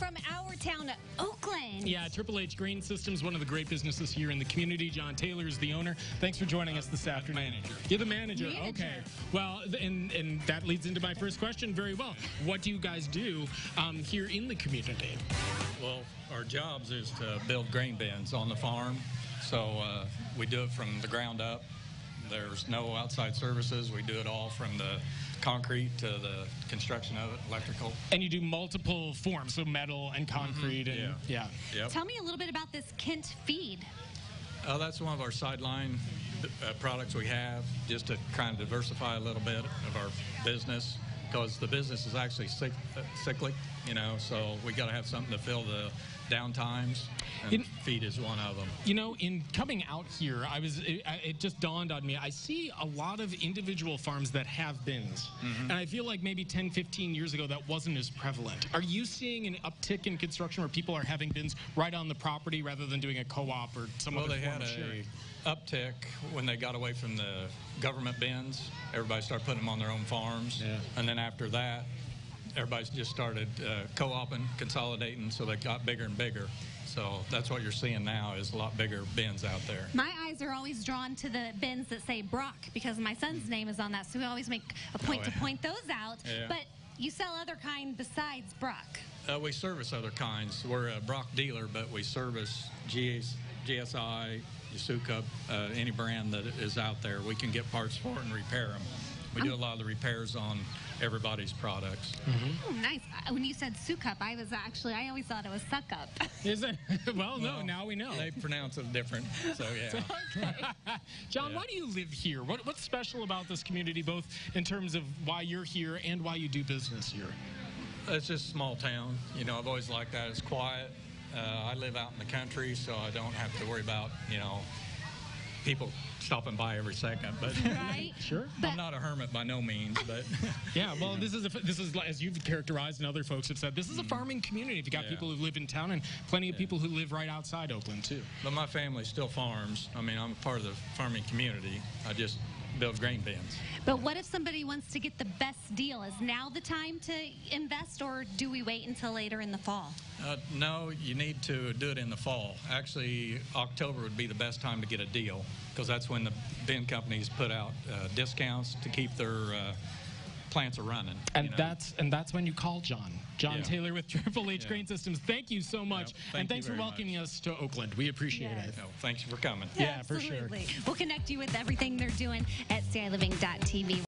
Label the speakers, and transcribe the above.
Speaker 1: from our town, Oakland.
Speaker 2: Yeah, Triple H Grain Systems, one of the great businesses here in the community. John Taylor is the owner. Thanks for joining us this afternoon.
Speaker 3: Manager.
Speaker 2: You're the manager. Okay. Well, and that leads into my first question very well. What do you guys do here in the community?
Speaker 3: Well, our jobs is to build grain bins on the farm. So we do it from the ground up. There's no outside services. We do it all from the concrete to the construction of it, electrical.
Speaker 2: And you do multiple forms, so metal and concrete. And, yeah.
Speaker 3: Yep.
Speaker 1: Tell me a little bit about this Kent feed.
Speaker 3: That's one of our sideline products we have, just to kind of diversify a little bit of our business, because the business is actually cyclic, you know, so we got to have something to fill the down times, and feed is one of them.
Speaker 2: You know, in coming out here, it just dawned on me, I see a lot of individual farms that have bins, and I feel like maybe 10, 15 years ago that wasn't as prevalent. Are you seeing an uptick in construction where people are having bins right on the property rather than doing a co-op or some other form of sharing?
Speaker 3: Well, they had an uptick when they got away from the government bins. Everybody started putting them on their own farms, and then after that, everybody's just started co-oping, consolidating, so they got bigger and bigger. So that's what you're seeing now is a lot bigger bins out there.
Speaker 1: My eyes are always drawn to the bins that say Brock because my son's name is on that, so we always make a point to point those out. But you sell other kind besides Brock.
Speaker 3: We service other kinds. We're a Brock dealer, but we service GSI, Yasuka, any brand that is out there. We can get parts for it and repair them. We do a lot of the repairs on everybody's products.
Speaker 1: Oh, nice. When you said Sukup, I always thought it was Suck Up.
Speaker 2: Is it? Well, no, now we know.
Speaker 3: They pronounce it different, so yeah.
Speaker 2: Okay. John, why do you live here? What's special about this community, both in terms of why you're here and why you do business here?
Speaker 3: It's just a small town. You know, I've always liked that. It's quiet. I live out in the country, so I don't have to worry about, you know, people stopping by every second, but
Speaker 2: sure.
Speaker 3: I'm not a hermit by no means, but
Speaker 2: yeah. Well, this is as you've characterized and other folks have said, this is a farming community. You've got people who live in town and plenty of people who live right outside Oakland too.
Speaker 3: But my family still farms. I mean, I'm a part of the farming community. I just build grain bins.
Speaker 1: But what if somebody wants to get the best deal? Is now the time to invest, or do we wait until later in the fall?
Speaker 3: No, you need to do it in the fall. Actually, October would be the best time to get a deal, because that's when the bin companies put out discounts to keep their plants are running.
Speaker 2: And that's when you call John Taylor with Triple H Grain Systems. Thank you so much, and thanks for welcoming us to Oakland. We appreciate it.
Speaker 3: Oh, thanks for coming.
Speaker 2: Yeah, for sure.
Speaker 1: We'll connect you with everything they're doing at CILiving.tv.